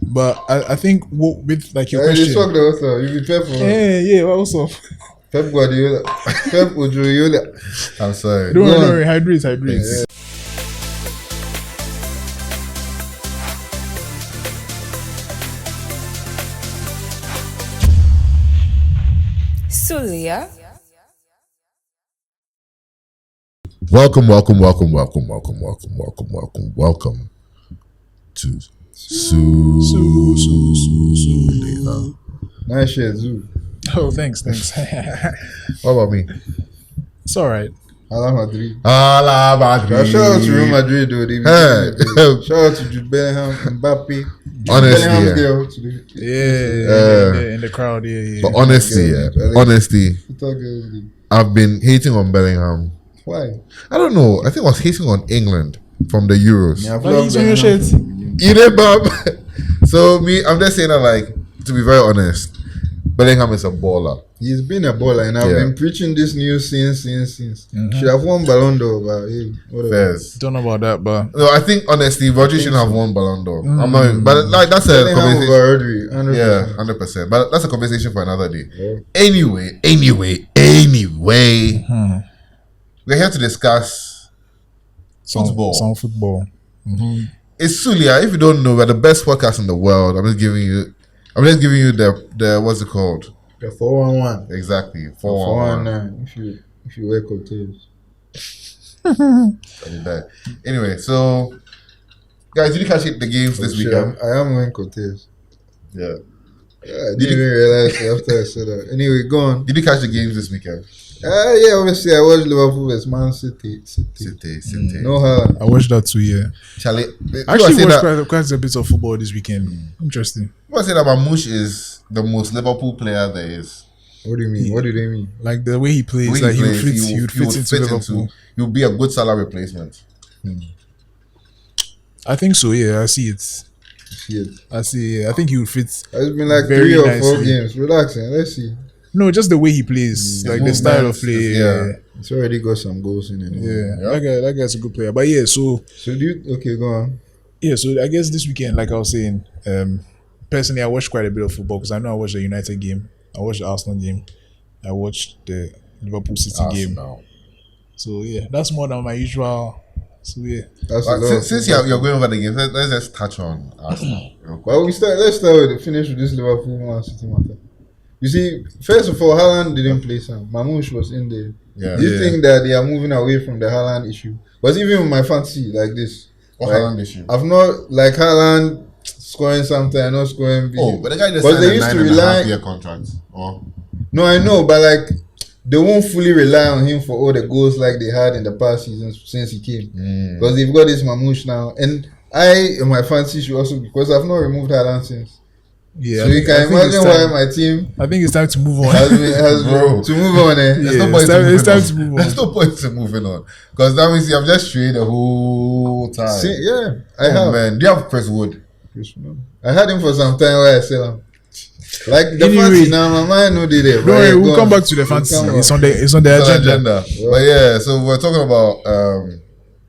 But I think with like your You question. You be Pep. Yeah. What's up? Pep Guardiola. Pep Guardiola. I'm sorry. Don't worry. Hydrate. Yeah. Sulia. Welcome to Sulia. Nice shit, Zoo. Oh, thanks. What about me? It's all right. Ala Madrid. Madrid. Shout out to Real Madrid, though. Shout out to Jude Bellingham, Mbappe. Honestly, Bellingham's yeah. girl today. In the crowd, yeah. But honestly, Girls league. I've been hating on Bellingham. Why? I don't know. I think I was hating on England from the Euros. Yeah, Why he's on your shirt? You know, Bob. So I'm just saying that, like, to be very honest, Bellingham is a baller. He's been a baller, and I've been preaching this news since. Should have won Ballon d'Or, but hey, whatever. Fairs. Don't know about that, but No, I think honestly, Rodri shouldn't have won Ballon d'Or. I'm not, but like that's a conversation. Rodri, 100%. Yeah, 100%. But that's a conversation for another day. Yeah. Anyway, we're here to discuss football. Some football. It's Sulia. If you don't know, we're the best podcast in the world. I'm just giving you the what's it called? The 411. Exactly. 419. If you wear cocktails. Anyway, so guys, did you catch the games this weekend? I am wearing cocktails. Yeah. I didn't even realize after I said that. Anyway, go on. Did you catch the games this weekend? Yeah, obviously I watched Liverpool vs Man City. No Haaland. I watched that too, yeah. Charlie, I actually watched quite a bit of football this weekend. Interesting. I say that Mamouche is the most Liverpool player there is. What do you mean? What do they mean? Like the way he plays, he would fit into Liverpool. He'll be a good salary replacement. I think so, yeah. I see it. I think he would fit. It's been like very 3 or 4 nicely. games. Relaxing. Let's see. No, just the way he plays, like the style of play. Yeah. It's already got some goals in it. That guy's a good player. But yeah, so do you go on? Yeah, so I guess this weekend, like I was saying, personally, I watched quite a bit of football because I know I watched the United game, I watched the Arsenal game, I watched the Liverpool City game. So yeah, that's more than my usual. So yeah, since you're going over the game, let's just touch on Arsenal. Well, let's start finish with this Liverpool Man City matter. You see, first of all, Haaland didn't play some. Mamouche was in there. Do you think that they are moving away from the Haaland issue? But even with my fantasy like this, what Haaland issue? I've not like Haaland scoring something, I'm not scoring. But the guy just signed a 9.5-year contract. No, I know, but like they won't fully rely on him for all the goals like they had in the past seasons since he came. Because they've got this Mamouche now, and in my fantasy should also because I've not removed Haaland since. Yeah, so you can imagine why my team. I think it's time to move on. has to move on. It's time to move on. There's no point to moving on because that means I've just traded the whole time. I have. Man, do you have Chris Wood? I had him for some time where I sell him. Like the fancy now, my mind no did it. Don't worry, we'll come back to the fancy. It's on the agenda. But yeah, so we're talking about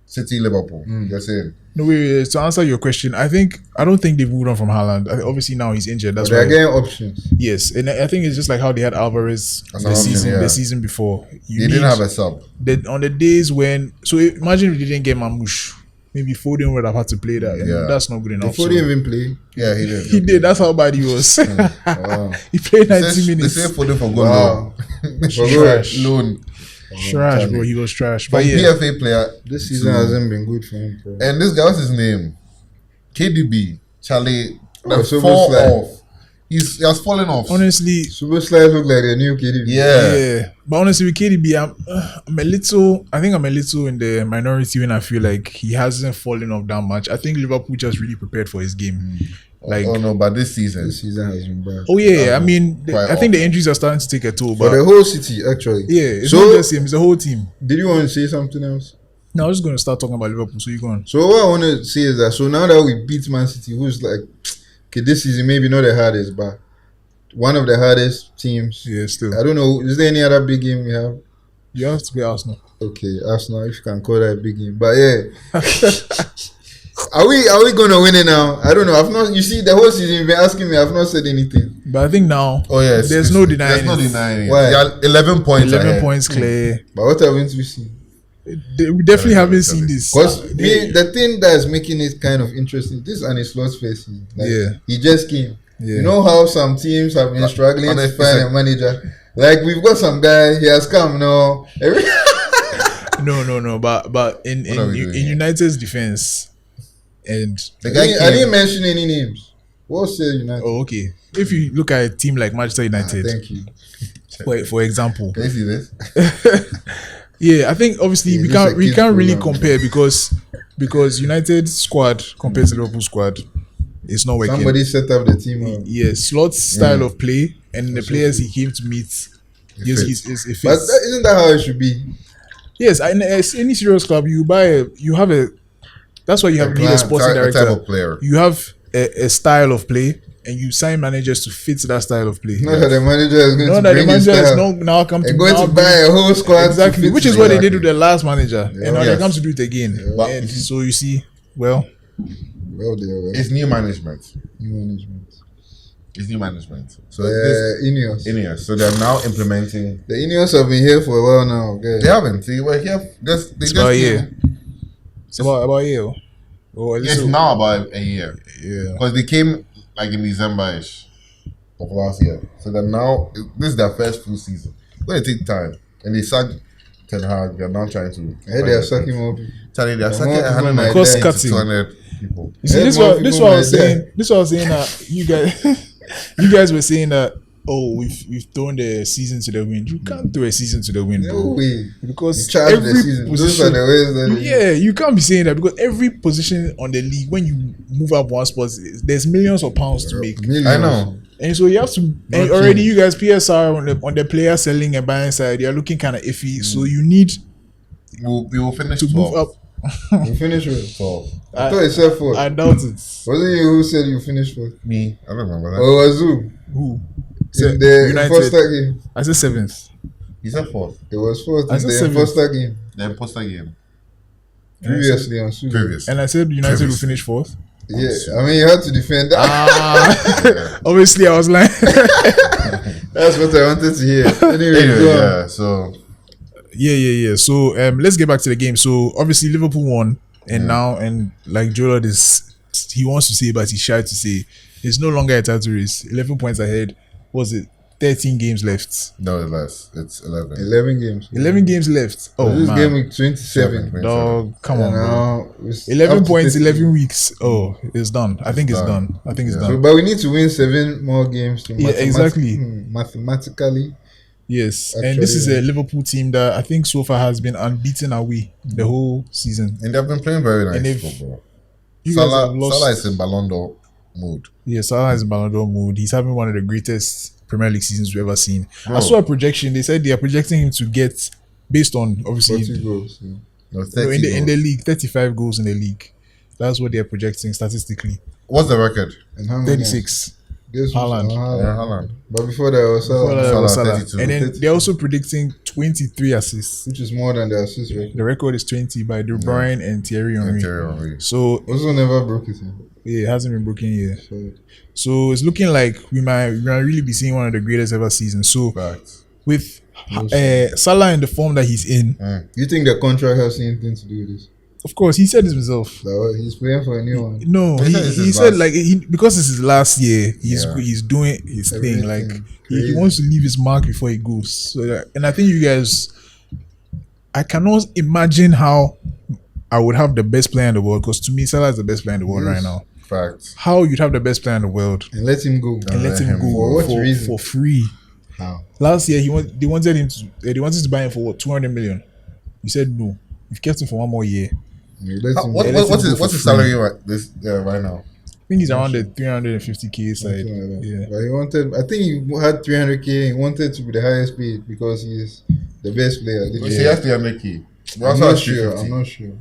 City Liverpool. You're saying. No, wait, to answer your question, I don't think they've moved on from Haaland. Obviously now he's injured. That's they're getting options. Yes, and I think it's just like how they had Alvarez the season before. They didn't have a sub. On the days when, so imagine we didn't get Mamouche. Maybe Foden would have had to play that. Yeah. That's not good enough. Foden even play? Yeah, he did. He did. That's how bad he was. He played 90 minutes. They say Foden for good loan. Trash. Loan. Trash, bro. He was trash. But PFA player. This season hasn't been good for him, bro. And this guy, what's his name? KDB. Charlie. So fall off. He has fallen off. Honestly, Super Slides look like a new KDB. Yeah. But honestly, with KDB, I'm a little in the minority when I feel like he hasn't fallen off that much. I think Liverpool just really prepared for his game. But this season has been bad. Oh yeah, I mean, I think the injuries are starting to take a toll. But for the whole city, actually. Yeah, it's not just him; it's the whole team. Did you want to say something else? No, I was just going to start talking about Liverpool. So you go on. So what I want to say is that now that we beat Man City, who's like, okay, this season maybe not the hardest, but one of the hardest teams. Yeah, still. I don't know. Is there any other big game we have? You have to be Arsenal. Okay, Arsenal, if you can call that a big game, but yeah. Are we gonna win it now? I don't know. I've not. You see, the whole season you've been asking me. I've not said anything. But I think now, Oh yes, there's no denying. There's no denying it. Why? They are 11 points. 11 ahead. points clear. But what haven't we seen? We definitely haven't seen this. Because the thing that is making it kind of interesting. This is an Slot's first season. Like, Yeah. He just came. Yeah. You know how some teams have been struggling to honestly, find a manager. Like we've got some guy. He has come now. No. But in What are we doing here? United's defense, and The guy I didn't mention any names. What said United? oh, okay. If you look at a team like Manchester United, Thank you. for example, Can you see this? yeah, I think obviously Yeah, we this can't a we kids can't really program. compare because United squad compared to Liverpool squad, it's not working. Somebody set up the team. Yes, Slot's style of play and the players he came to meet. Yes, fits. it But fits. isn't that how it should be? Yes, in any serious club, you have a. That's why you have need a sporting A type director. of player. You have a style of play, and you sign managers to fit that style of play. Not that the manager is going Not to that the bring his manager is style. now come to They're going now to buy a whole squad. to exactly, fit which is it. what they did with the last manager, and now they Yes. come to do it again. But- And so you see, well, Well, there It's new management. new management. It's new management. So this Ineos. Ineos. So they're now implementing. The Ineos have been here for a while now. Okay. They haven't. They were here. They it's just about a came. year. It's about a year. Oh, a It's little- now about a year yeah. because they came like in December-ish of last year. So they're now. This is their first full season. It's going to take time, and they sacked Ten Hag. They're now trying to. I heard they are sucking more people. Charlie, they're More sacking people 100 might Cost die. cutting. 200 people. You see, Yeah, this more what people I was might die. saying. This what I was saying that you guys, you guys were saying that we've thrown the season to the wind. You can't throw a season to the wind, No bro. way. Because You charge the every season. Those position, are the ways that yeah, you can't be saying that because every position on the league, when you move up one spot, there's millions of pounds to make, Millions. I know. and so you have to. And already, you guys PSR on the player selling and buying side, you're looking kind of iffy. So you need We will finish to 12. move up. You finished with. 12. I thought it said fourth. I doubt it. Wasn't you who said you finished fourth? Me. I don't remember that. Or was who? Who? In the United. Foster game. I said seventh. He said 4th. It was fourth I in said the seventh. Foster game. The imposter game. Previously on Sulia. Previous. And I said United will Previous. finish fourth. Yeah, I mean, you had to defend that. Ah, obviously I was lying. That's what I wanted to hear. Anyway, Anyway, go on. yeah. So Yeah. So let's get back to the game. So obviously Liverpool won, and now like Joel he wants to say, but he's shy to say, it's no longer a title race. 11 points ahead. Was it 13 games left? no, it's less. It's 11. 11 games. 11 games left. Oh This man, game week 27. dog, come on, And bro. now it's 11 up to points, 30. 11 weeks. Oh, it's done. I think it's done. I think it's Yeah. So, done. but we need to win 7 more games to Yeah, exactly. mathematically. Yes, Actually, and this is a Liverpool team that I think so far has been unbeaten away the whole season. And they've been playing very And nice if football. You guys Salah, have lost. Salah is in Ballon d'Or mood. Yeah, Salah is in Ballon d'Or mood. He's having one of the greatest Premier League seasons we've ever seen. I Bro. saw a projection. They said they are projecting him to get, based on obviously 40 goals. Yeah. No, no, 30 in the goals. league, 35 goals in the league. That's what they are projecting statistically. What's the record? And how many? 36. Guess who's Haaland. on Yeah, Haaland. But before that was Before that Salah, was Salah, Salah. 32. And then 32. they're also predicting 23 assists. which is more than the assist record. The record is 20 by De Bruyne and Thierry Henry. Thierry Henry. So Also never broke it. yeah, it hasn't been broken yet. So So it's looking like we might really be seeing one of the greatest ever seasons. So Facts. with Salah in the form that he's in, you think the contract has anything to do with this? of course, he said this himself. He's playing for a new one. No, He said it's he his said last- like because it's his last year, Yeah. he's doing his thing. Everything Like he crazy. wants to leave his mark before he goes. So and I think you guys, I cannot imagine how I would have the best player in the world, because to me Salah is the best player in the world Yes. right now. Facts. How you'd have the best player in the world And let him go. and let him go For what reason? for free? How? Last year they wanted to buy him for what, 200 million. You said no. You've kept him for one more year. You let him What, go. let him go what's for his salary right now? I think he's around the 350k side. Something like that. Yeah. But he wanted, I think he had 300k. He wanted to be the highest paid because he's the best player. He has 300k. We I'm also not have sure. 350. I'm not sure.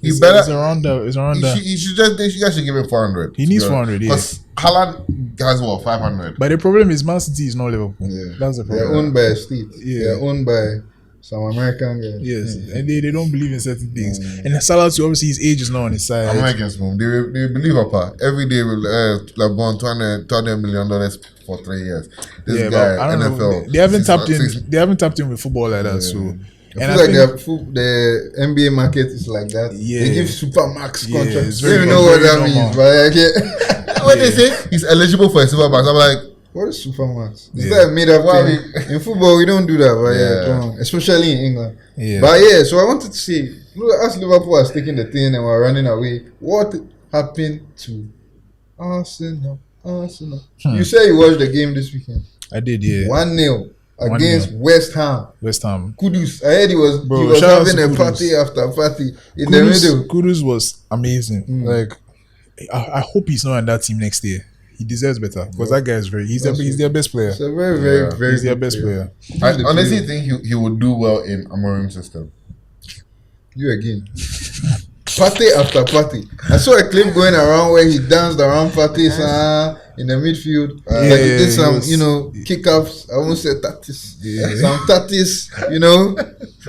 He It's better. around the. It's around the. You guys should give him 400. He needs 400, yeah. Because Haaland has what, 500. But the problem is Man City is not Liverpool. Yeah. That's the They're problem. owned by a state. Yeah. They're owned by some American guy. Yes, and they don't believe in certain things. And Salah too, obviously his age is not on his side. Americans, man, they believe apart. Every day with LeBron $200 million for 3 years. This guy, but I don't NFL, know. They haven't tapped in. They haven't tapped in with football like that. So, I feel like the NBA market is like that. Yeah. They give super max contracts. it's I don't very even know what that normal. means, but when they say he's eligible for a super max, I'm like, what is super max? Is Yeah. that a made up Why thing? In football, we don't do that, but come on. Especially in England. Yeah. But so I wanted to say, as Liverpool was taking the thing and were running away, what happened to Arsenal? You say you watched the game this weekend. I did, yeah. 1-0 against West Ham. West Ham. Kudus. I heard he was shout out having to a Kudus. party after party in the middle. Kudus was amazing. Like, I hope he's not on that team next year. He deserves better because that guy is he's their best player. It's a very, very, very He's their good best player. I honestly think he would do well in Amorim's system. You again. Party after party. I saw a clip going around where he danced around parties in the midfield. Like he did some, kick-ups. I won't say tatis. Some tatis,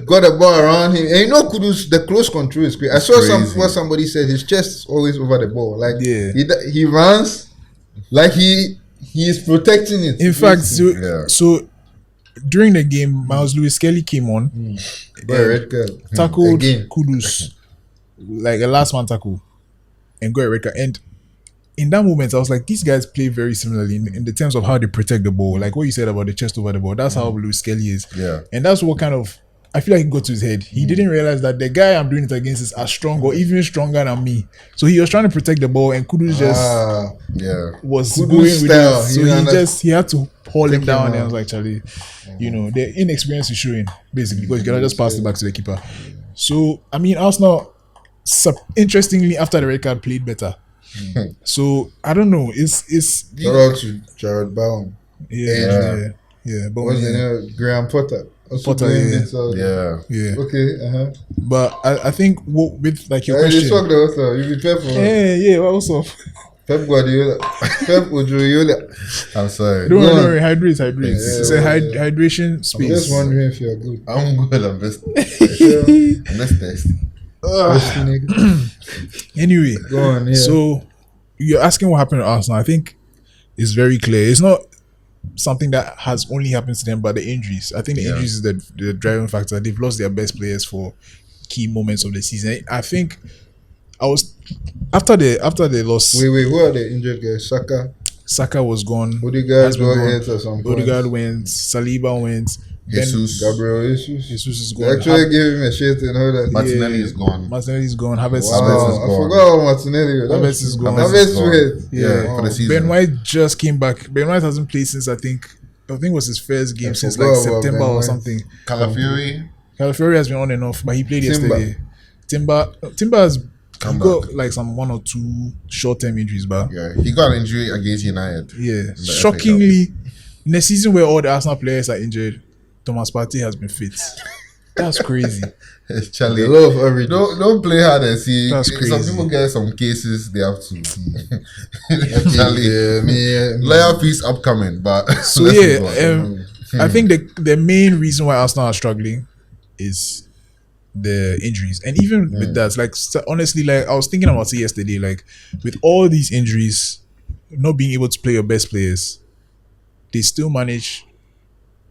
got the ball around him. And Kudus, the close control is great. I saw what somebody said. His chest is always over the ball. Like he runs like he is protecting it. In fact, so during the game, Miles Lewis Kelly came on, red card. tackled Kudus, like a last man tackle, and got a red card. And in that moment, I was like, these guys play very similarly in the terms of how they protect the ball. Like what you said about the chest over the ball. That's how Lewis Kelly is. Yeah. And that's what kind of, I feel like it got to his head. He didn't realize that the guy I'm doing it against is as strong or even stronger than me. So he was trying to protect the ball, and Kudus just was Kudus going with style. it. So he had to haul him down, and I was like, Charlie, the inexperience is showing basically because you cannot just pass it back to the keeper. So I mean, Arsenal, interestingly, after the red card, played better. So I don't know. It's shout out to Jared Bowen. Yeah. But what's the name? Graham Potter. Potter, yeah. Okay. But I think with like your You question. talk also. You be careful. Yeah. What also? Pep Guardiola. Pep Guardiola. I'm sorry. Don't worry. Hydrate. It's a hydration space. I'm just wondering if you're good. I'm good. I'm just thirsty. Anyway, go on. Yeah. So you're asking what happened to Arsenal. I think it's very clear. It's not something that has only happened to them, but the injuries. I think the injuries is the driving factor. They've lost their best players for key moments of the season. I think I was after they lost. Wait, who are the injured guys? Saka was gone. Odegaard got hit or something. Odegaard went. Saliba went. Gabriel Jesus is they gone. actually gave him a shit and all that. Martinelli is gone. Martinelli's gone. Havertz is Wow, gone. I forgot about Martinelli. Havertz is gone. Havertz hit. For the season. Ben White just came back. Ben White hasn't played since I think it was his first game since like September or something. Calafiori has been on and off, but he played yesterday. Timber has got like some 1 or 2 short-term injuries, but he got an injury against United. Yeah, shockingly, in a season where all the Arsenal players are injured, Thomas Partey has been fit. That's crazy. It's Charlie. Love everything. Don't play hard and see. That's crazy. Some people get some cases they have to. Charlie, lawyer fees upcoming, but so I think the main reason why Arsenal are struggling is the injuries, and even with that, like honestly, like I was thinking about it yesterday, like with all these injuries, not being able to play your best players, they still manage.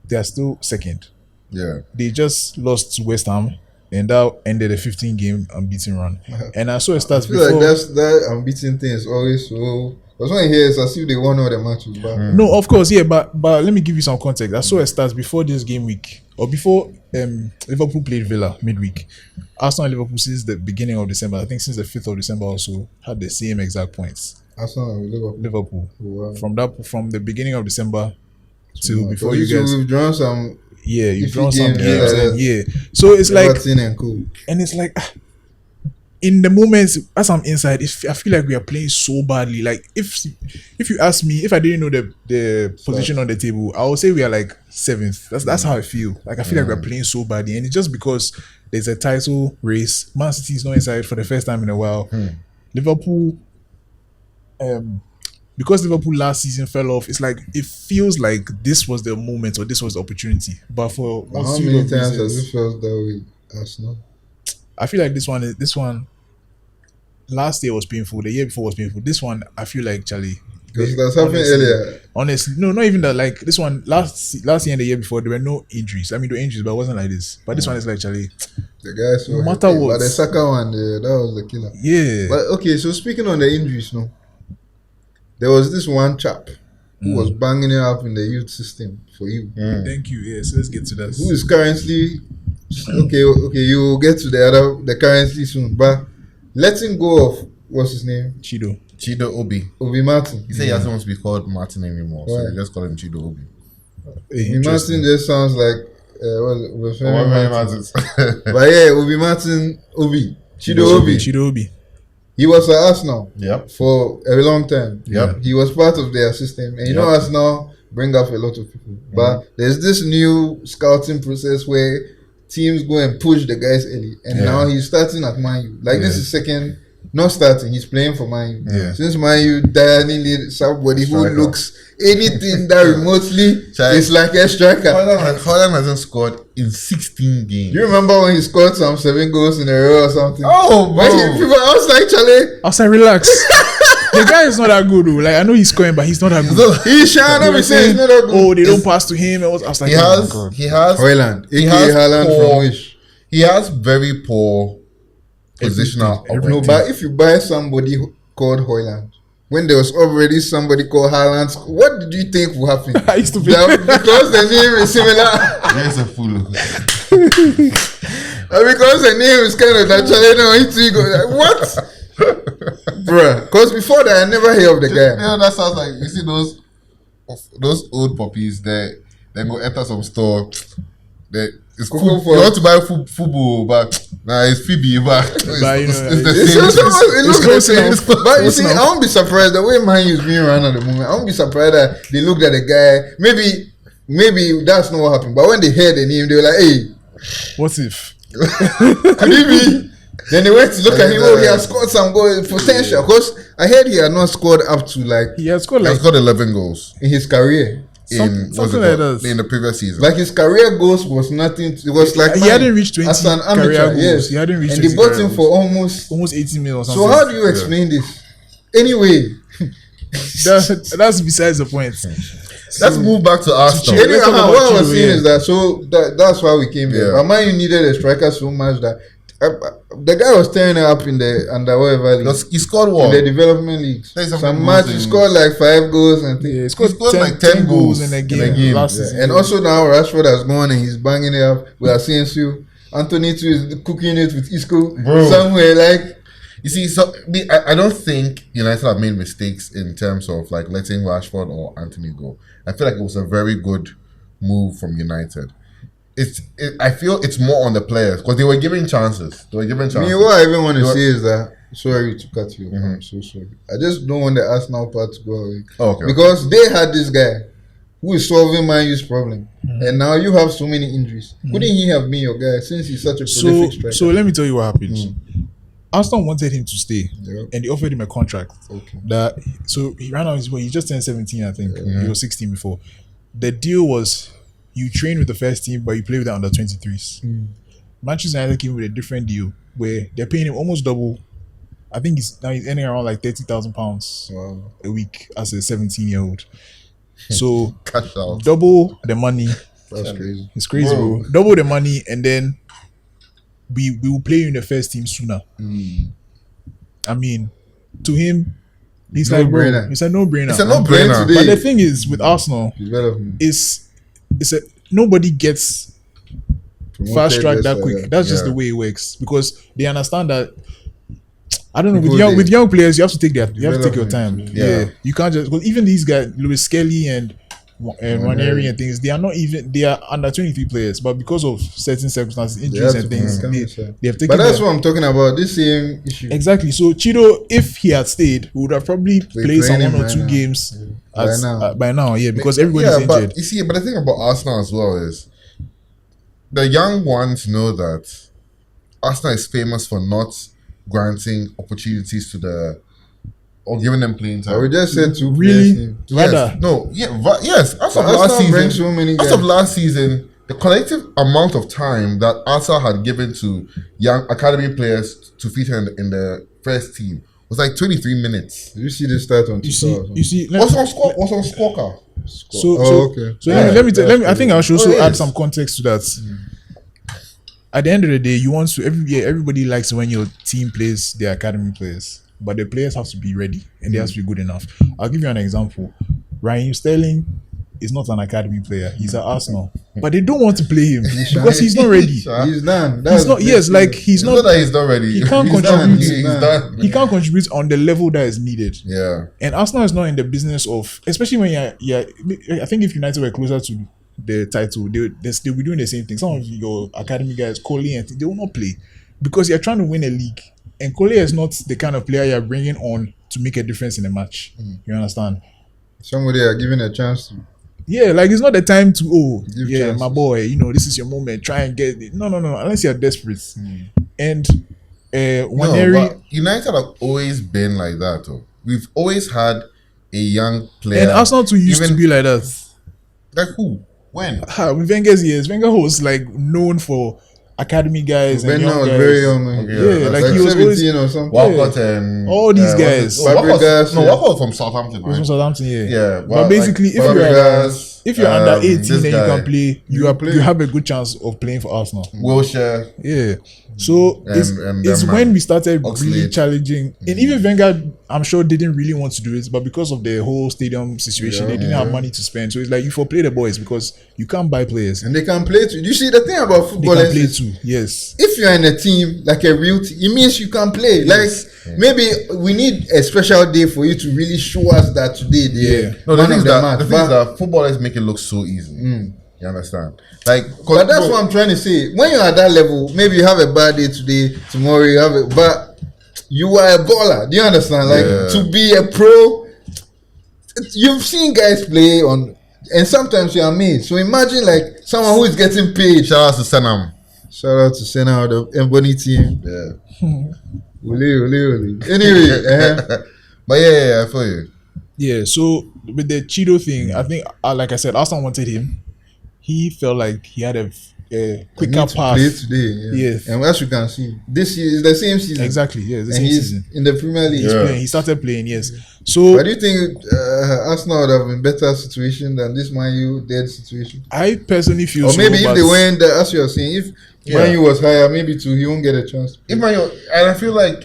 They are still second. Yeah, they just lost to West Ham, and that ended a 15-game unbeaten run. And I saw a stats before. Like that unbeaten thing is always so. Because when you hear it's as if they won all the matches. But no, of course, but let me give you some context. I saw a stats before this game week, or before Liverpool played Villa midweek. Arsenal and Liverpool since the beginning of December, I think since the 5th of December also, had the same exact points. Arsenal and Liverpool. Oh, wow. From the beginning of December till before you guys. We've drawn some. Yeah, you've drawn some games. So it's like, and it's like, in the moments as I'm inside, I feel like we are playing so badly. Like if you ask me, if I didn't know the position on the table, I would say we are like 7th. That's how I feel. Like I feel like we're playing so badly, and it's just because there's a title race. Man City is not inside for the first time in a while. Liverpool, because Liverpool last season fell off, it's like it feels like this was the moment or this was the opportunity. But for How many times has it felt that way, Arsenal? I feel like this one last year was painful. The year before was painful. This one, I feel like Charlie. Because that's happened earlier. Honestly, no, not even that. Like this one, last year and the year before, there were no injuries. I mean, there were injuries, but it wasn't like this. But this one is like Charlie. The guys no matter what. But the second one, that was the killer. Yeah. But okay, so speaking on the injuries, no, there was this one chap who was banging it up in the youth system for you. Thank you. Yes, let's get to that. Who is currently okay? You will get to the currency soon, but letting go of what's his name? Chido Obi Martin. He said he doesn't want to be called Martin anymore, so Why? they just call him Chido Obi. Obi Martin just sounds like Martin. but yeah, Obi Martin Chido Obi. He was at Arsenal for a long time. He was part of their system, and you know Arsenal bring up a lot of people. But there's this new scouting process where teams go and push the guys early, and now he's starting at Man U. Like this is second. Not starting, he's playing for Man U. Since Man U dialing need somebody who looks anything that remotely is like a striker. Holland hasn't scored in 16 games. You remember when he scored some 7 goals in a row or something? Oh, bro. I was like, Charlie. I was like, relax. The guy is not that good, though. Like I know he's scoring, but he's not that good. He's trying to be saying he's not that good. Oh, they don't pass to him. I was like, he has Haaland. He has very poor positional. No, but if you buy somebody called Haaland, when there was already somebody called Haaland, what did you think would happen? I used to be because the name is similar. There's a fool. Because the name is kind of that. What? Bruh, because before that I never heard of the guy. You know, that sounds like, you see those old puppies that they go enter some store. It's cool you want to buy football, but it's Phoebe. But it's the same. But you see, I won't be surprised the way Man is being run at the moment. I won't be surprised that they looked at the guy. Maybe that's not what happened. But when they heard the name, they were like, "Hey, what if?" Could it be? Then they went to look at him. Oh, he has scored some goals, potential. Because I heard he had not scored up to he has scored 11 goals in his career. Something like that in the previous season. Like his career goals was nothing. It was like he hadn't reached 20 as an amateur. career goals. Yes, he hadn't reached. And they bought him for almost 18 million or something. So how do you explain this? Anyway, that's besides the point. Let's move back to Arsenal. Anyway, what I was saying is that that's why we came here. But Man U needed a striker so much that the guy was tearing it up in the under whatever league. Because he scored what? In the development leagues. Some match he scored like 5 goals and things. He scored like 10 goals in a game last season. And also now Rashford has gone and he's banging it up. We are seeing you. Anthony too is cooking it with Isco somewhere like. You see, so I don't think United have made mistakes in terms of like letting Rashford or Anthony go. I feel like it was a very good move from United. I feel it's more on the players because they were giving chances. Me, what I even want to say is that sorry to cut you. I'm so sorry. I just don't want the Arsenal part to go away. Okay. Because they had this guy who is solving Man U's problem, and now you have so many injuries. Couldn't he have been your guy since he's such a prolific striker? So let me tell you what happened. Arsenal wanted him to stay, and they offered him a contract. Okay. So he ran out his way. He just turned 17, I think. He was 16 before. The deal was you train with the first team, but you play with the under 23s. Manchester United came with a different deal where they're paying him almost double. I think he's earning around like £30,000 a week as a 17-year-old. So double the money. That's crazy. It's crazy, bro. Double the money, and then we will play you in the first team sooner. I mean, to him, he's like, bro, it's a no-brainer. It's a no-brainer. But the thing is, with Arsenal, nobody gets fast track that quick. That's just the way it works, because they understand that. I don't know, with young players, you have to take your time. You can't just, because even these guys, Lewis Skelly and Ranieri and things, they are under 23 players, but because of certain circumstances, injuries and things, they have taken. But that's what I'm talking about. This same issue. Exactly. So Chido, if he had stayed, would have probably played some 1 or 2 games by now. Because everybody's injured. You see, but the thing about Arsenal as well is the young ones know that Arsenal is famous for not granting opportunities to the or giving them playing time. We just said two Really? players. Rather. Yes. As of Arsenal last season, brings so many as guys. of last season, the collective amount of time that Arsenal had given to young academy players to feature in the first team was like 23 minutes. Did you see the start on You Twitter? see. What's on Squawker? Okay. So Yeah, let me. I think I should also add yes. some context to that. At the end of the day, you want to everybody likes when your team plays their academy players, but the players have to be ready and they have to be good enough. I'll give you an example. Raheem Sterling is not an academy player. He's at Arsenal, but they don't want to play him because he's not ready. He's done. He's not. Yes, like he's It's not. not that he's not ready. He can't He's contribute. done. He's done. He can't contribute on the level that is needed. Yeah. And Arsenal is not in the business of, especially when I think if United were closer to the title, they'll be doing the same thing. Some of your academy guys, Coley, and they will not play because you're trying to win a league. And Coley is not the kind of player you're bringing on to make a difference in a match. You understand? Somebody are given a chance to. Yeah, like it's not the time to Give my chances. boy, this is your moment. Try and get it. No. Unless you're desperate. And No, Waneri, but United have always been like that. Though. We've always had a young player. and Arsenal too used to be like that. Like who? When? With Wenger's years, Wenger was like known for academy guys and Ben young was guys. very young, man. Okay, Yeah, that's like he was 17 or something. Walcott and All these guys. Fabregas, yeah. Walcott from Southampton, He was from right? Southampton, Yeah, but basically, Fabregas, if you're under 18 this and you guy, can play, You play. you have a good chance of playing for Arsenal. Wilshere, Yeah. So And it's them, when we started Oxlade. really challenging, and even Wenger, I'm sure, didn't really want to do it, but because of the whole stadium situation, they didn't have money to spend. So it's like you for play the boys because you can't buy players. And they can play too. You see, the thing about They football can play is too. Yes. if you're in a team, like a real team, it means you can play. Like, maybe we need a special day for you to really show us that today Yeah. No, the one thing of is the that match. the thing is that footballers make it look so easy. You understand? Like, But that's what I'm trying to say. When you're at that level, maybe you have a bad day today, tomorrow you have it, but you are a baller. Do you understand? Like, Yeah. to be a pro, you've seen guys play on, and sometimes you're amazed. So imagine like someone who is getting paid. Shout out to Senam. Shout out to Senna, the Ebony team. Yeah. Ole. Anyway, But yeah, I feel you. Yeah, so with the Cheeto thing, I think, like I said, Arsenal wanted him. He felt like he had a quicker need to path. play today. Yeah. Yes. And as you can see, this year is the same season. Exactly, yeah, it's the And same he's season. in the Premier League. He's Yeah. playing. He started playing, yes. So But do you think Arsenal would have been better situation than this Man U dead situation? I personally feel Or maybe so, if they went, as you are saying, if Man U was higher, maybe too, he won't get a chance. If Man U, and I feel like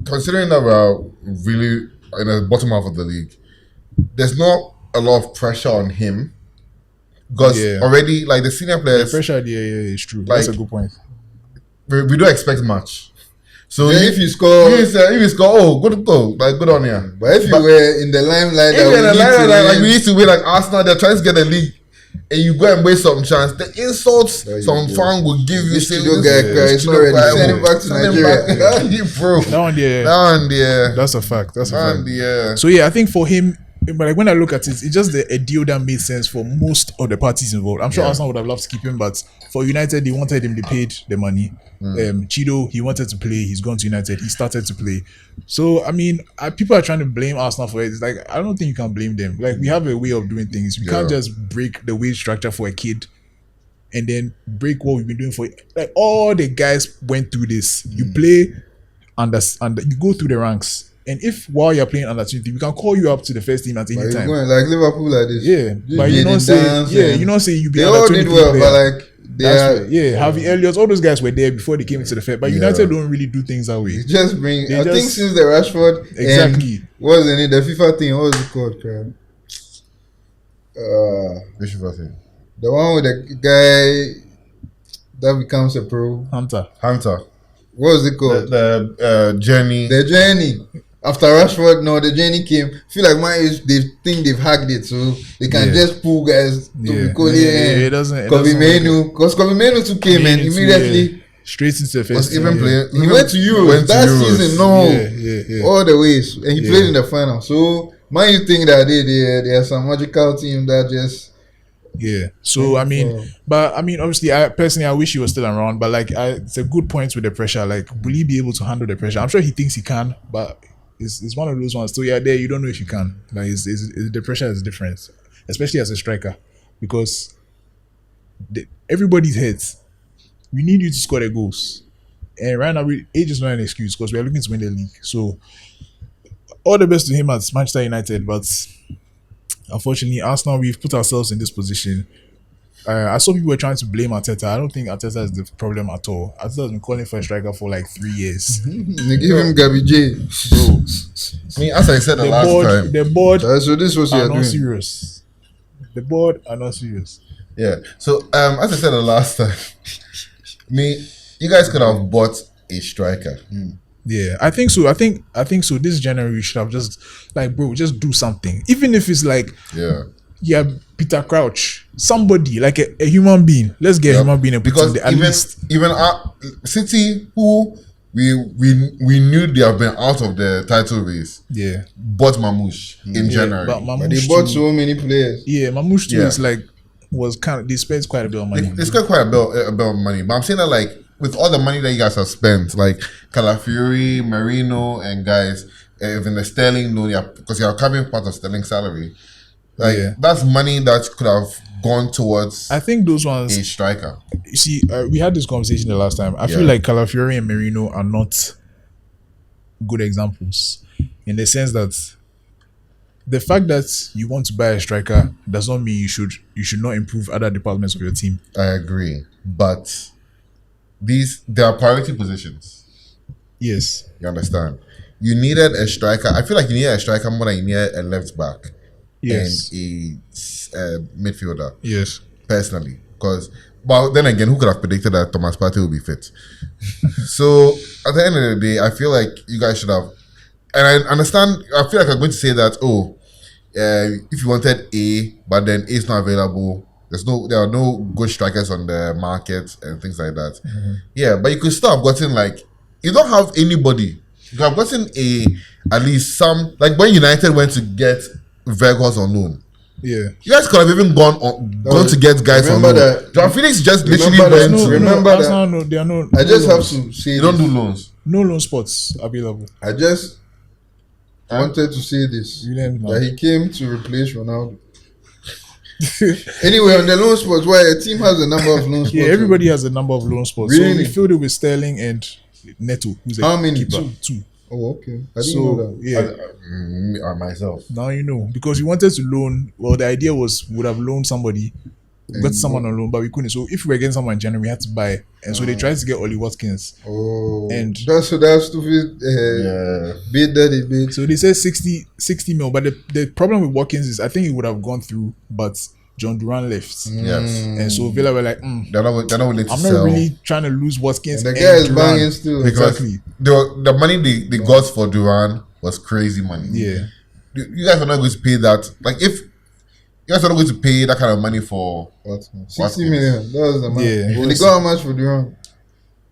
considering that we're really in the bottom half of the league, there's not a lot of pressure on him because Yeah. already like the senior the players, pressure, yeah, it's true. That's a Like- good point. we don't expect much. So Then if you score, if you score, oh, good goal, like good on you. but if you were in the limelight, If that you're in we a need line to like win, we need to win, like Arsenal, they're trying to get the league, and you go and waste some chance. The insults There you some go. fan will give you, This say, studio this guy is- cry, this it's studio not ready. guy, Send him oh, back to send him Nigeria. back. Bro, That one, yeah, down there, that's a fact. That's a down fact. there. So yeah, I think for him, but like when I look at it, it's just a deal that made sense for most of the parties involved. I'm sure Yeah. Arsenal would have loved to keep him, but for United, they wanted him. They paid the money. Cheeto, he wanted to play. He's gone to United. He started to play. So I mean, people are trying to blame Arsenal for it. It's like I don't think you can blame them. Like we have a way of doing things. We can't Yeah. just break the wage structure for a kid and then break what we've been doing for like all the guys went through this. You play under you go through the ranks. And if while you're playing under 20, we can call you up to the first team at any but you're time. going like Liverpool like this. Yeah, Just but you being don't in say dance yeah, and you don't say you be They under all 23 did well, player. but like they That's are. right. Yeah, Harvey Elliott, all those guys were there before they came into the fair. But United don't really do things that way. They just bring. They I think just- since the Rashford Exactly. and what was the FIFA thing? What was it called? Crap? Which thing? The one with the guy that becomes a pro. Hunter. Hunter, What was it called? the journey. The journey. After Rashford, no, the journey came. Feel like they think they've hacked it, so they can Yeah. just pull guys to Yeah. Bicoli It doesn't Kobe Menu, because Kobe Menu too came and immediately straight into the first was team, even yeah. playing. he went to Euros that season. No, Yeah. all the ways, and he Yeah. played in the final. So, man, you think that they are some magical team that just Yeah. So I mean, but I mean, obviously, I personally I wish he was still around. But like, it's a good point with the pressure. Like, will he be able to handle the pressure? I'm sure he thinks he can, but it's one of those ones. So yeah, there you don't know if you can. Like the pressure is different, especially as a striker, because everybody's hurt. We need you to score the goals, and right now age is not an excuse because we are looking to win the league. So all the best to him at Manchester United, but unfortunately, Arsenal, we've put ourselves in this position. I saw people were trying to blame Arteta. I don't think Arteta is the problem at all. Arteta has been calling for a striker for like 3 years. They give him Gabby J. Bro, I mean, as I said the last time. The board So this was are your not doing. serious. The board are not serious. Yeah. So as I said the last time, you guys could have bought a striker. Yeah, I think so. I think so. This January we should have just like, bro, just do something. Even if it's like, yeah, Peter Crouch, somebody like a human being. Let's get a human being and put because in there, at least. even our City, who we knew they have been out of the title race, Yeah, bought Mamouche in January. but But Mamouche they bought too, so many players. yeah, Mamouche too Yeah. is like they spent quite a bit of money. It's got quite a bit of money, but I'm saying that like with all the money that you guys have spent, like Calafiori, Marino, and guys, even the Sterling loan, because you're covering part of Sterling's salary, like that's money that could have gone towards I think those ones. a striker. You see, we had this conversation the last time. I feel like Calafiori and Marino are not good examples in the sense that the fact that you want to buy a striker does not mean you should not improve other departments of your team. I agree, but they are priority positions. Yes. You understand? You needed a striker. I feel like you needed a striker more than you needed a left back Yes. and a midfielder. Yes. Personally, but then again, who could have predicted that Thomas Partey will be fit? So at the end of the day, I feel like you guys should have. And I understand. I feel like I'm going to say that. If you wanted A, but then A is not available. There are no good strikers on the market and things like that. Mm-hmm. Yeah, but you could still have gotten you don't have anybody. You could have gotten at least some, like when United went to get Vegas on loan. Yeah. You guys could have even gone to get guys on loan. Joao Felix just literally went to. Remember that- No, there are no. I just no have loans. to say You don't this. do loans. No loan spots available. I just wanted to say this. William, no. That he came to replace Ronaldo. Anyway, on the loan spots, why a team has a number of loan spots? Yeah, everybody has a number of loan spots. Really? So we filled it with Sterling and Neto, who's a How many? keeper. 2. Two. Oh, okay. I didn't know So that. yeah, Myself. now you know because we wanted to loan. Well, the idea was we would have loaned somebody, got someone on loan, but we couldn't. So if we were getting someone in January, we had to buy, and so they tried to get Oli Watkins. Oh, And- that's stupid. Yeah. Bid that they bid. So they said 60 mil, but the problem with Watkins is I think it would have gone through, but John Duran left, Yes. and so Villa were like, They're not willing to I'm sell. not really trying to lose Watkins. And the guy is Duran. banging still. Because Exactly. the money they got for Duran was crazy money. Yeah. You guys are not going to pay that. Like if you guys are not going to pay that kind of money for What? 60 million. That was the amount. Yeah. And they got how much for Duran?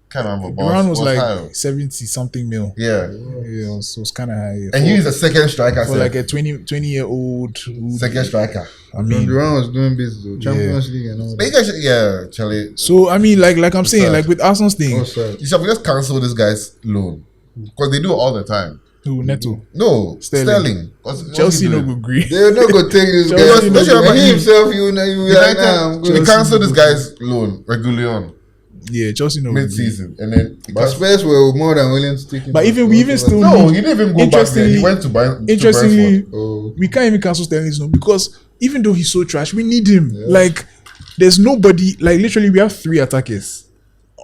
kind of a boss. Duran was like high. 70 something mil. Yeah. Yeah, so it's kind of high. And he's a second striker. for like a 20-year-old. second striker. I mean, Duran was doing business though. Champions League and all But you that. guys should, Charlie. so I mean, like I'm saying, sad. like with Arsenal's thing, Oh, sorry. You should just cancel this guy's loan. Because they do it all the time. who Neto, No, Sterling. Sterling. What's Chelsea he no doing? go agree. They're not gonna take this Chelsea guy. don't you remember And he he- himself, you like, nah, I'm United, good. they cancelled this guy's loan regularly on Yeah, Chelsea no go agree. mid-season. And then he But cancelled- Spurs were more than willing to take him. But even we even still No, need- he didn't even go back there. He went to Brentford. Interestingly, Oh, we can't even cancel Sterling's no because even though he's so trash, we need him. Like, there's nobody. Like, literally, we have 3 attackers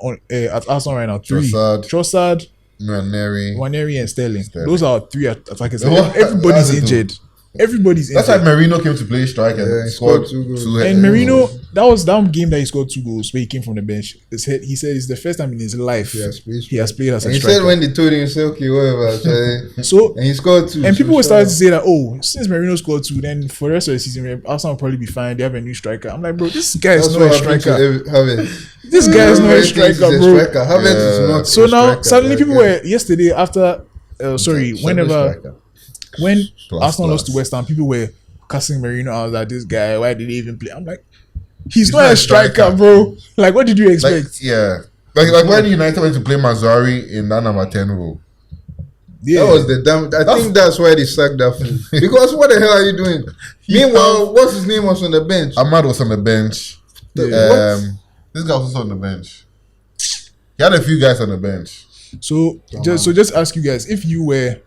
on at Arsenal right now. 3: Trossard, Nwaneri. Waneri, and Sterling. Sterling. Those are 3 attackers. What? Everybody's That's it, injured. Everybody's That's why injured. Marino came to play striker Yeah, and he scored scored 2 goals. 2 And Marino, that was that game that he scored 2 goals where he came from the bench. He said it's the first time in his life He has played. he has played as a And he striker. said when they told him, he said, okay, whatever. So, So and he scored 2. and people so were starting to say that, oh, since Marino scored 2, then for the rest of the season, Arsenal will probably be fine. They have a new striker. I'm like, bro, this guy is That's not a what happened to striker. Havertz. This guy is not a Havertz striker, is a bro. striker. Havertz is not So a now striker. suddenly Like, people were yesterday after, whenever striker. when Plus, Arsenal lost plus. to West Ham, people were cussing Marino out that this guy, why did he even play? I'm like, he's not a striker, bro. Like, what did you expect? Like, yeah. Like when United went to play Mazzari in that number 10 role. Yeah. That was the damn. I think that's why they sacked that fool. Because what the hell are you doing? Meanwhile, what's his name was on the bench? Ahmad was on the bench. What? This guy was also on the bench. He had a few guys on the bench. So just ask you guys, if you were,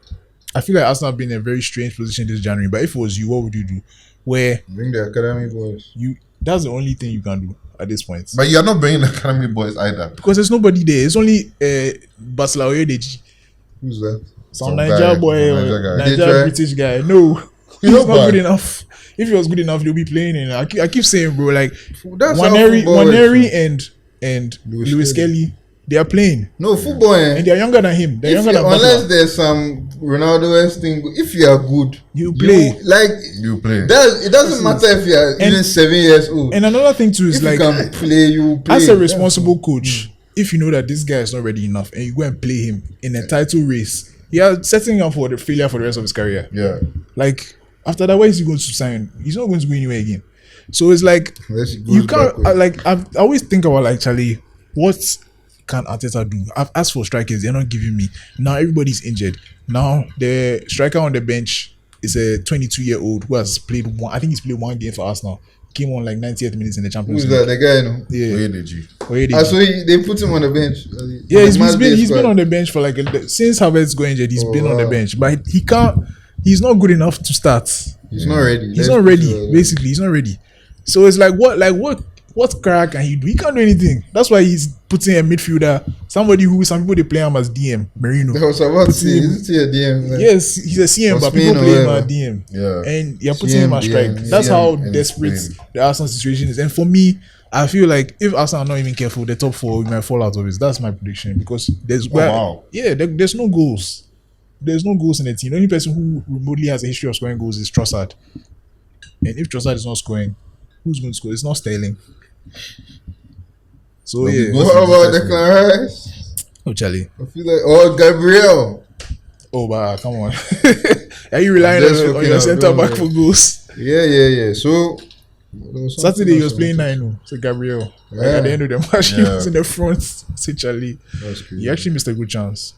I feel like Arsenal have been in a very strange position this January, but if it was you, what would you do? Where Bring the academy boys. that's the only thing you can do at this point. But you're not bringing the academy boys either. Because there's nobody there. It's only Basla Oyedeji. Who's that? Some Niger boy, some Niger guy. Niger British guy. No, he's not not bad. good enough. If he was good enough, he'll be playing. And I keep saying, bro, like That's how Waneri football is. and Lewis Lewis Kelly, they are playing, No football. and they are younger than him. They're younger than Unless Basla. there's some Ronaldo-esque thing, if you are good, You play. You play. It doesn't matter if you are even 7 years old. And another thing too is If like, you can play, you play. as a responsible coach, if you know that this guy is not ready enough and you go and play him in a title race, you are setting him up for the failure for the rest of his career. Yeah. Like after that, where is he going to sign? He's not going to go anywhere again. So it's like Unless he goes you can't. backwards. I always think about like Charlie. What can Arteta do? I've asked for strikers. They're not giving me. Now everybody's injured. Now the striker on the bench is a 22-year-old who has played one. I think he's played one game for Arsenal. Came on like 90th minutes in the Champions Who's League. that? The guy, you know? Yeah. Oyedeji. Oyedeji. So they put him on the bench. Yeah, he's match day been squad. on the bench for like since Havertz got injured. He's been on the wow. bench, but he can't. He's not good enough to start. He's not ready. He's not ready. Basically, he's not ready. So it's like what crack can he do? He can't do anything. That's why he's putting a midfielder, somebody who some people they play him as DM, Merino. I was about to say, Putting him- isn't he a DM? Like, Yes, he's a CM, but Spain people or play him whatever. as DM. Yeah. And you're putting CM, him as strike. DM. That's CM how in desperate Spain. the Arsenal situation is. And for me, I feel like if Arsenal are not even careful, the top four might fall out of it. That's my prediction because there's wow. there's no goals. There's no goals in the team. The only person who remotely has a history of scoring goals is Trossard. And if Trossard is not scoring, who's going to score? It's not Sterling. So Well, yeah. we go- What about Declan Rice? Oh Charlie. I feel like, Gabriel. Oh but come on. Are you relying Just on looking your at centre them, back man. for goals? Yeah. So Saturday he was playing 9. So Gabriel. Like, Yeah. at the end of the match, he Yeah. was in the front. Say Charlie. That's crazy. He actually missed a good chance.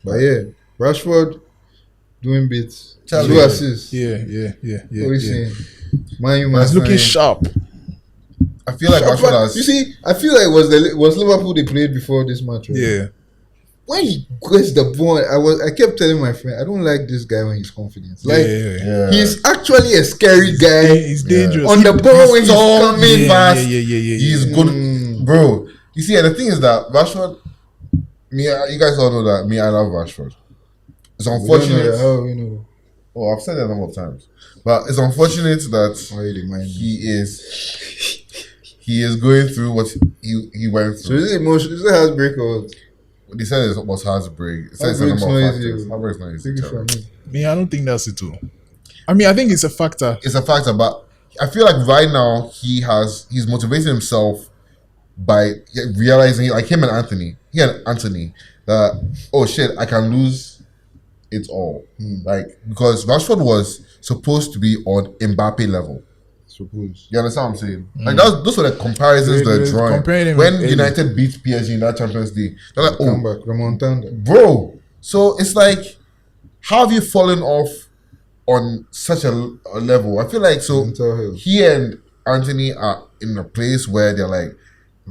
But yeah, Rashford doing bits. Charlie. 2 assists. Yeah. What are you yeah. saying? Man, you He's must looking sharp. I feel like Rashford has. You see, I feel like was Liverpool they played before this match. Right? Yeah. When he gets the ball, I kept telling my friend, I don't like this guy when he's confident. Like yeah. he's actually a scary guy He's dangerous. on the ball when he's tall, coming. fast. Yeah. He's good, bro. You see, and the thing is that Rashford, you guys all know that I love Rashford. It's We don't know unfortunate. that. How we know? Oh, I've said that a number of times, but it's unfortunate that Why you remind me? he is going through what he went So through. is it emotional? Is it heartbreak or what? They said it was heartbreak. It said it's a Heartbreak's number of not factors. easy. Heartbreak's not easy. Take it from me. Me, I don't think that's it too. I mean, I think it's a factor. It's a factor, but I feel like right now he's motivating himself by realizing, like him and Anthony, that oh shit, I can lose it all. Like because Rashford was supposed to be on Mbappe level. Suppose. You understand what I'm saying? Like those were the comparisons They're they're drawing. comparing him When with United beat PSG in that Champions League, they're like, Come oh, back, Remontada. bro. So it's like, how have you fallen off on such a level? I feel like so Mental health. he and Anthony are in a place where they're like,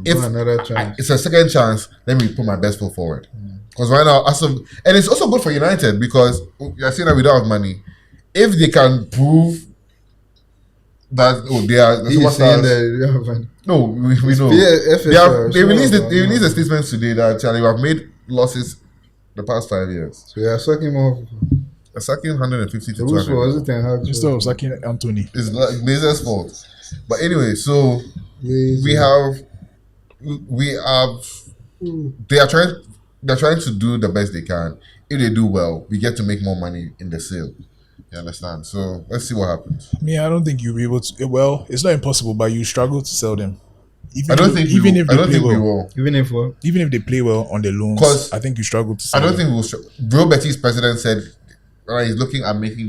if Another chance. it's a second chance, let me put my best foot forward. Because right now, and it's also good for United because you're saying that we don't have money. If they can prove that they are the He's saying superstars, that they don't have any. no, we know. Yeah, FSR, They released sure, they released a statement today that Charlie, we have made losses the past 5 years. So you're sucking off. They're sacking 150 to So who's 200. was it Ten Hag's Instead of sacking Anthony. It's like Glazer's fault. But anyway, so Lazy. we have they're trying to do the best they can. If they do well, we get to make more money in the sale. You understand? So let's see what happens. Me, I don't think you'll be able to. Well, it's not impossible, but you struggle to sell them. Even I don't if- think even if I they don't play think we well, will. Even if what? even if they play well on the loans, 'Cause I think you struggle to I sell don't them. think we'll. Bro Betty's president said he's looking at making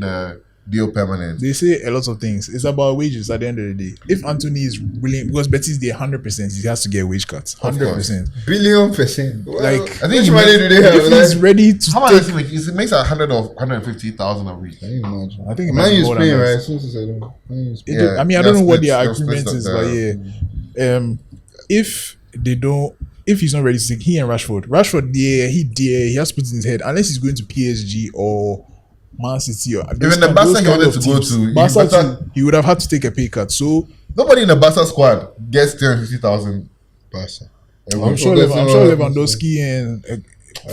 deal permanent. They say a lot of things. It's about wages at the end of the day. If Anthony is willing, because Betis there 100%, he has to get a wage cut. 100%. Billion%. Well, Like, I think which money do they have? If he's ready to how much take, does he make? He makes 100 or 150,000 a week. Can you imagine? I think it Man might be U's more than paying, that. right? Since it's a Yeah, I mean, I don't know what their they'll split agreement up is, there. but yeah. If they don't, if he's not ready to take, he and Rashford, he has to put it in his head, unless he's going to PSG or Man City or Even the Barca he wanted to go to, Barca, he would have had to take a pay cut. So nobody in the Barca squad gets 350,000. Barca. I'm sure Lewandowski and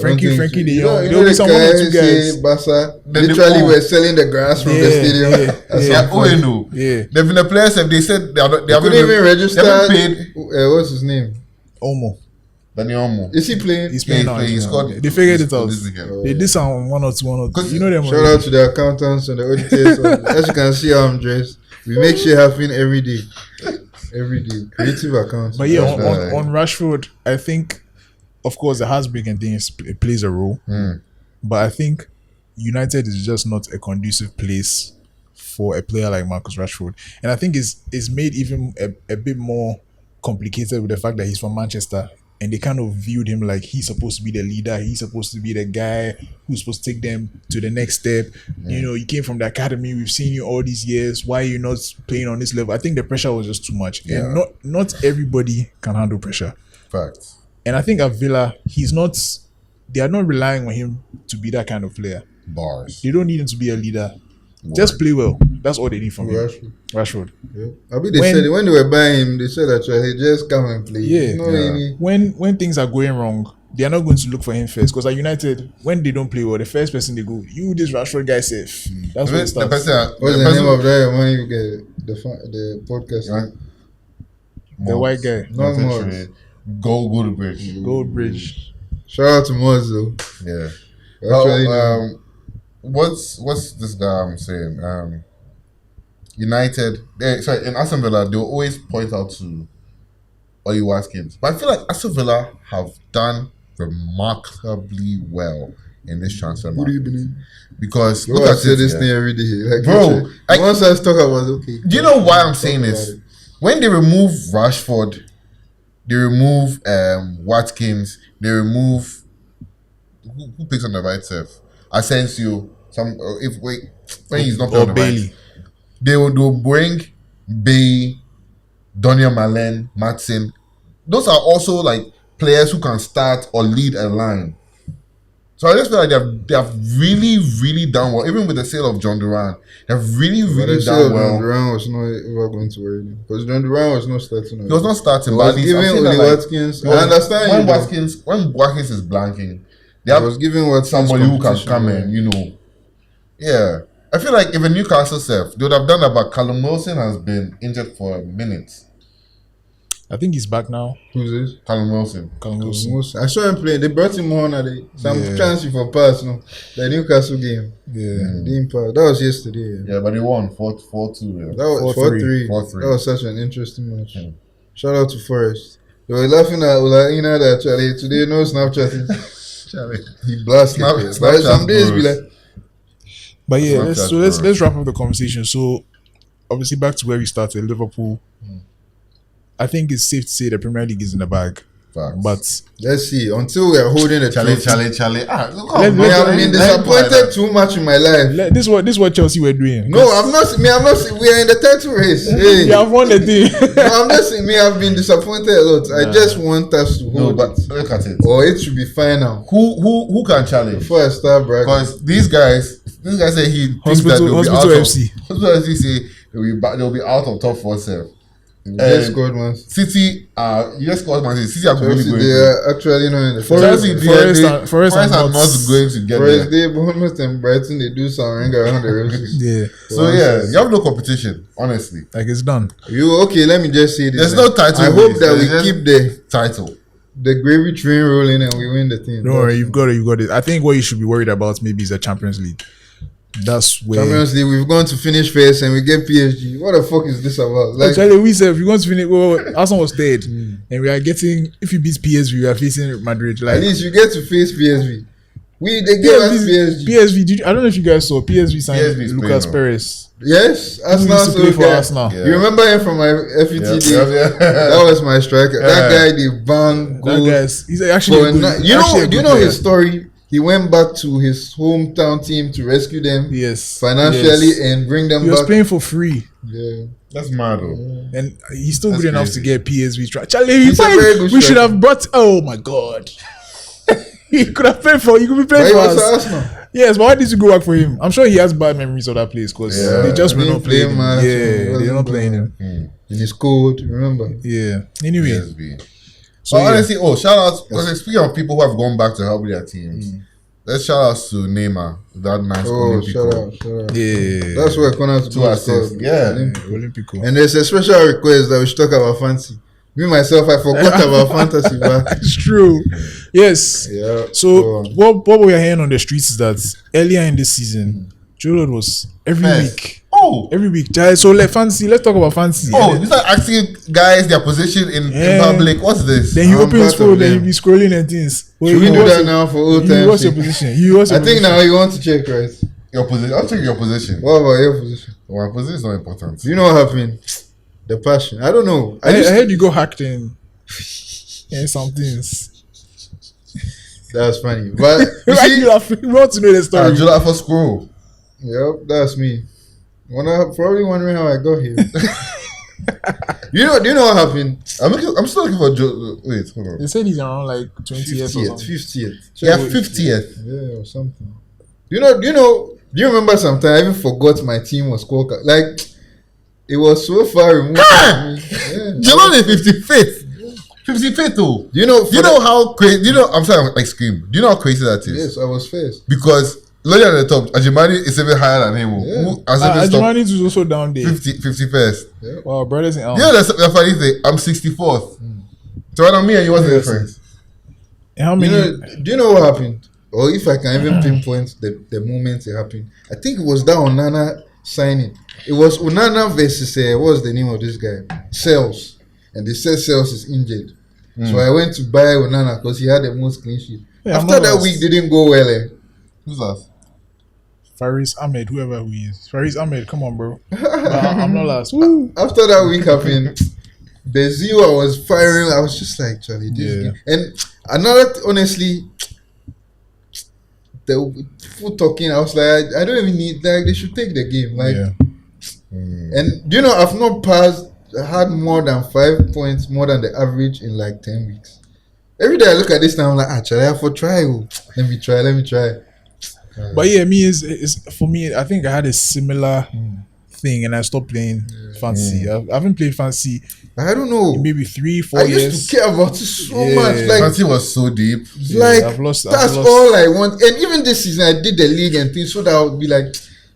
Frankie De Jong, You there will be some one or two guys. Barca Then literally they- were selling the grass from the stadium. At some Yeah, point. no. Yeah, They've been the players. They said they haven't Couldn't even register. They haven't paid. What's his name? Omo. Daniel Mo. Is he playing? He's playing now. He scored. They figured it out. This weekend. They did some one or two. You know them. Shout out to the accountants and the auditors. As you can see how I'm dressed, we make shit happen every day. Every day. Creative accounts. But yeah, That's right. on Rashford, I think, of course, the heartbreaking thing is it plays a role. But I think United is just not a conducive place for a player like Marcus Rashford. And I think it's made even a bit more complicated with the fact that he's from Manchester. And they kind of viewed him like he's supposed to be the leader. He's supposed to be the guy who's supposed to take them to the next step. You know, you came from the academy. We've seen you all these years. Why are you not playing on this level? I think the pressure was just too much. Yeah. And not everybody can handle pressure. Facts. And I think at Villa, they are not relying on him to be that kind of player. Bars. They don't need him to be a leader. Just play well. That's all they need from him. Rashford. Yeah. I mean, they said when they were buying him, they said that he just come and play. Yeah. No, any. When things are going wrong, they are not going to look for him first. Because at United, when they don't play well, the first person they go, you this Rashford guy safe. That's what it The starts. person, What's the name of that man you get the podcast? The white guy. Not Moz. Goldbridge. Goldbridge. Shout out to Moz though. Yeah. Actually, What's this guy I'm saying? United. In Aston Villa, they will always point out to Oli Watkins, but I feel like Aston Villa have done remarkably well in this transfer good market evening. because Bro, look I at say it, this yeah. thing every day. Like, Bro, literally, once I talk about okay. Do you know why I'm saying Talk this? about it. When they remove Rashford, they remove Watkins, they remove who picks on the right serve? Asensio. When he's not Or on the Bailey. right, they'll bring Bay, Daniel Malen, Matson. Those are also like players who can start or lead a line. So I just feel like they have really, really done well. Even with the sale of John Duran, they've really, But really they said done John well. Duran was not ever going to worry them because John Duran was not starting. He was not starting, He but was at least giving I'm saying Oli that, like, Watkins. he was- I understand when you. Watkins is blanking, they I have was giving Watkins somebody who can competition, come man. in, you know. Yeah. I feel like if a Newcastle self, they would have done that, but Callum Wilson has been injured for a minute. I think he's back now. Who's this? Callum Wilson. Callum Wilson. I saw him playing. They brought him on at some Yeah. chance for pass. No, the Newcastle game. Yeah. Didn't pass. That was yesterday. Yeah. Yeah, but he won 4-2. Yeah. That was 4-3. 4-3. 4-3. That was such an interesting match. Yeah. Shout out to Forrest. They were laughing at Ulaina that Charlie today no Snapchatting. He blasted. But some days be like, But yeah, Snapchat, let's wrap up the conversation. So obviously back to where we started, Liverpool. I think it's safe to say the Premier League is in the bag. Facts. But let's see. Until we are holding the trophy. Charlie. Look Let- Me, let- I've been disappointed too much in my life. this is what Chelsea were doing. No, I'm not. Me, I'm not. We are in the title race. Hey. You have won the thing. No, I'm not saying me. I've been disappointed a lot. I just want us to No, hold but it, look at it. or it should be final. Who can challenge? Before I start bragging, Because these guys say he thinks that Hospital they'll be out FC. of Hospital FC say they'll be out of top 4 self. we just scored once. City, you just scored Man City. City are really Chelsea, going. they good. are actually not in the Forest- final. Forest are are not not- going to get Forest, there. they Bournemouth and Brighton, they do some ring around the roses. Yeah, So yeah, you have no competition, honestly. like it's done. You okay? Let me just say this. There's then. no title I hope race, that there's we just- keep the Title. gravy train rolling and we win the thing. Don't worry, you've got it. I think what you should be worried about maybe is the Champions League. That's where. Champions League, we've gone to finish first and we get PSG. What the fuck is this about? Like, Actually, we said if you want to finish, well, Arsenal was third, and we are getting. If you beat PSV, we are facing Madrid. at Like least you get to face PSV. They gave us PSG. PSV. I don't know if you guys saw PSV signed PSV is Lucas playing Perez. Yes, Who used to play for Arsenal. You remember him from my FET days? That was my striker. That guy, the bang goal. That guy's he's actually do you know his story? He went back to his hometown team to rescue them, financially, and bring them back. He was playing for free. Yeah, that's mad though. And he's still good enough to crazy. get PSV. Charlie, we should have brought. Oh my god, he could have played for. He could be playing for us. Arsenal. Yes, but why did you go back for him? I'm sure he has bad memories of that place because they just were not playing him. They're not playing him. In his code, remember? Yeah. Anyway. PSV. So honestly, shout out. Because speaking of people who have gone back to help their teams, let's shout out to Neymar. That nice Olympico. Shout out. Yeah. That's where Connor's 2 assists. Yeah. Olympico. And there's a special request that we should talk about fancy. Me myself, I forgot about fantasy, but it's true. Yes. Yeah. So what we are hearing on the streets is that earlier in this season, Joe was every week. Every week. So let's talk about fantasy. You start asking guys their position in public. What's this? Then he opens phone, then he'll be scrolling and things. Should we do that now for old times? What's your position? I think now you want to check, right? Your position. I'll check your position. What about your position? My position is not important. Do you know what happened? The passion. I don't know. I heard you go hacked in some things. That's funny. But you see, we want to know the story. Do that for scroll. Yep, that's me. Probably wondering how I got here. Do you know what happened? I'm still looking for Joe. Wait, hold on. They said he's around like 20th or something. 50th. Yeah, 50th. Yeah, or something. Do you remember sometimes I even forgot my team was scorecard? Like, it was so far removed from me. Yeah. You're not 55th. 55th though. You know how crazy? I'm sorry, like scream. Do you know how crazy that is? Yes, I was first. Because looking at the top, Ajimani is even higher than him. Yeah. Ajimani is also down there. 51st. Yeah. Wow, brothers in arms. Yeah, that's the funny thing. I'm 64th. So right now, me and you, what's the difference? How many? Do you know what happened? Or if I can even pinpoint the moment it happened. I think it was that Onana signing. It was Onana versus what was the name of this guy? Sales. And they said Sales is injured. So I went to buy Onana because he had the most clean sheet. Yeah, after that week didn't go well. Who's that? Faris Ahmed, whoever he is. Faris Ahmed, come on, bro. I'm not last. Woo. After that week happened, the zeal I was firing, I was just like, Charlie, this game. And another, honestly, the food talking, I was like, I don't even need, like, they should take the game. Like, and I've not had more than 5 points, more than the average in like 10 weeks. Every day I look at this now, I'm like, Charlie, I have to try. Let me try. But yeah, for me, I think I had a similar thing and I stopped playing fantasy. I haven't played fantasy. I don't know. Maybe 3-4 years. I used to care about it so much. Like, fantasy was so deep. Like, I've lost. All I want. And even this season, I did the league and things so that I would be like,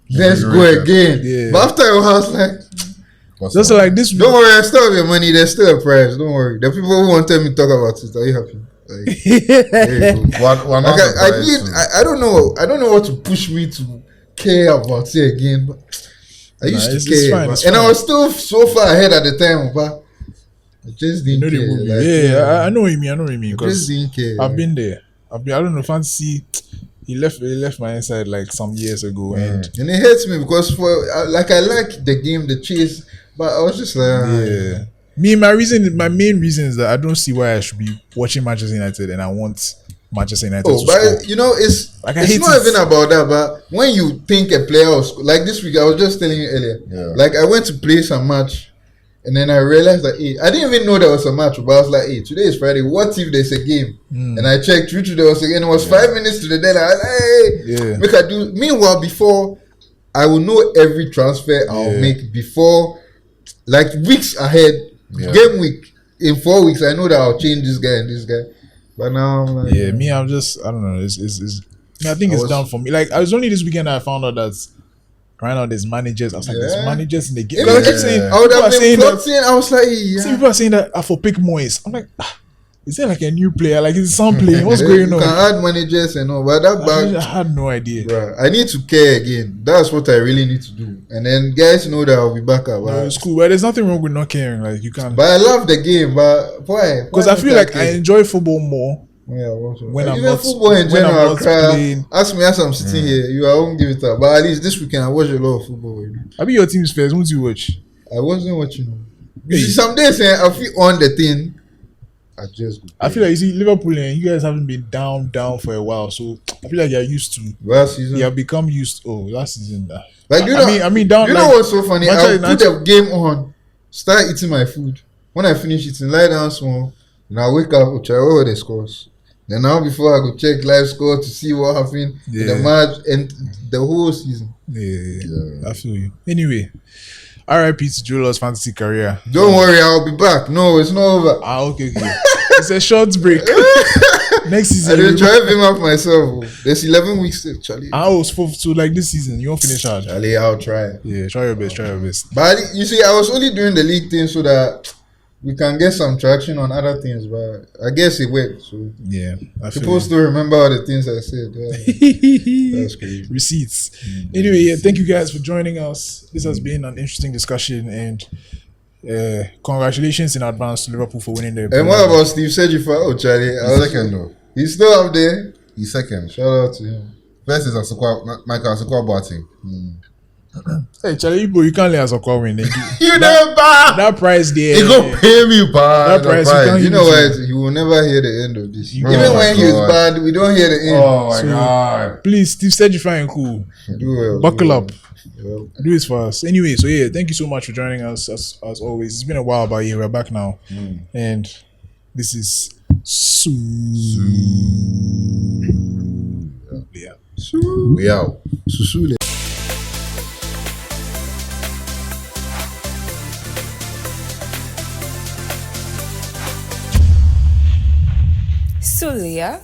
let's go again. Yeah. But after a while, I was like, just like this. Don't worry, I still have your money. There's still a price. Don't worry. The people who wanted me to talk about it, are you happy? I don't know. I don't know what to push me to care about it again. But I used to care, and I was still so far ahead at the time. But I just didn't care. I know what you mean. I just didn't care. I've been there. I don't know. Fantasy. He left my inside like some years ago, and it hurts me because I like the game, the chase, but I was just like, my main reason is that I don't see why I should be watching Manchester United and I want Manchester United to score. It's not even about that, but when you think a player will score, like this week, I was just telling you earlier, like I went to play some match and then I realized that I didn't even know there was a match, but I was like, today is Friday, what if there's a game? And I checked, there was a game, it was 5 minutes to the deadline. I was like, make I do. Meanwhile, before, I will know every transfer I'll make before, like weeks ahead. Game week in 4 weeks, I know that I'll change this guy and this guy. But now I'm like, I'm just, I don't know. I think it's done for me. Like, I was only this weekend I found out that right now there's managers. I was like, there's managers in the game. I would have been plotting. I was like, people are saying that I for pick Moyes. I'm like, is there like a new player? Like, is some playing? What's going on? You can add managers and all, but I had no idea. Bro, I need to care again. That's what I really need to do. And then guys know that I'll be back up. It's cool, but there's nothing wrong with not caring. Like, you can. But I love the game, but why? Because I feel like I enjoy football more Yeah, watch it. When I'm Even not- football in when I'm general, not cry. playing- Ask me as I'm sitting here, you I won't give it up. But at least this weekend I watch a lot of football. You know. I be your team's first. Won't you watch? I wasn't watching. You Hey. see, some days I feel on the thing. I just go. I feel like you see Liverpool and you guys haven't been down for a while, so I feel like you're used to. Last season, You have become used. Oh, last season. like you know, I mean, down. you like, know what's so funny? Manchester I'll put the game on, start eating my food. When I finish eating, lie down small, and I wake up, okay, what were the scores? Then now before I go check live score to see what happened in the Yeah. match and the whole season. Yeah, I feel you. Anyway, R.I.P. to Joel's fantasy career. Don't worry, I'll be back. No, it's not over. Okay. It's a short break. Next I season. didn't drive him up myself. There's 11 weeks still, Charlie. I was so like this season, you won't finish hard. Charlie, I'll try. Yeah, try your best. But you see, I was only doing the league thing so that we can get some traction on other things. But I guess it worked. So Yeah, I feel people you. still remember all the things I said. Yeah. That's crazy. Receipts. Anyway, yeah, thank you guys for joining us. This has been an interesting discussion, and congratulations in advance to Liverpool for winning the. And what about Steve Sejifa? Oh, Charlie. He's second though. He's still up there. He's second. Shout out to him. First is Michael Asukwa Boateng. Hey, Charlie, you can't let us win. You never buy. That price there. He go pay me bad. That price, you can't You know use what? You will never hear the end of this. You- Even Oh when my he's God. bad, we don't hear the end. Oh my So- god. Please, Steve said you're fine, cool. Do well. Buckle do well. up. Yeah. Do it for us. Anyway, so yeah, thank you so much for joining us as always. It's been a while, but yeah, we're back now. And this is Yeah. We out. Susule. Sulia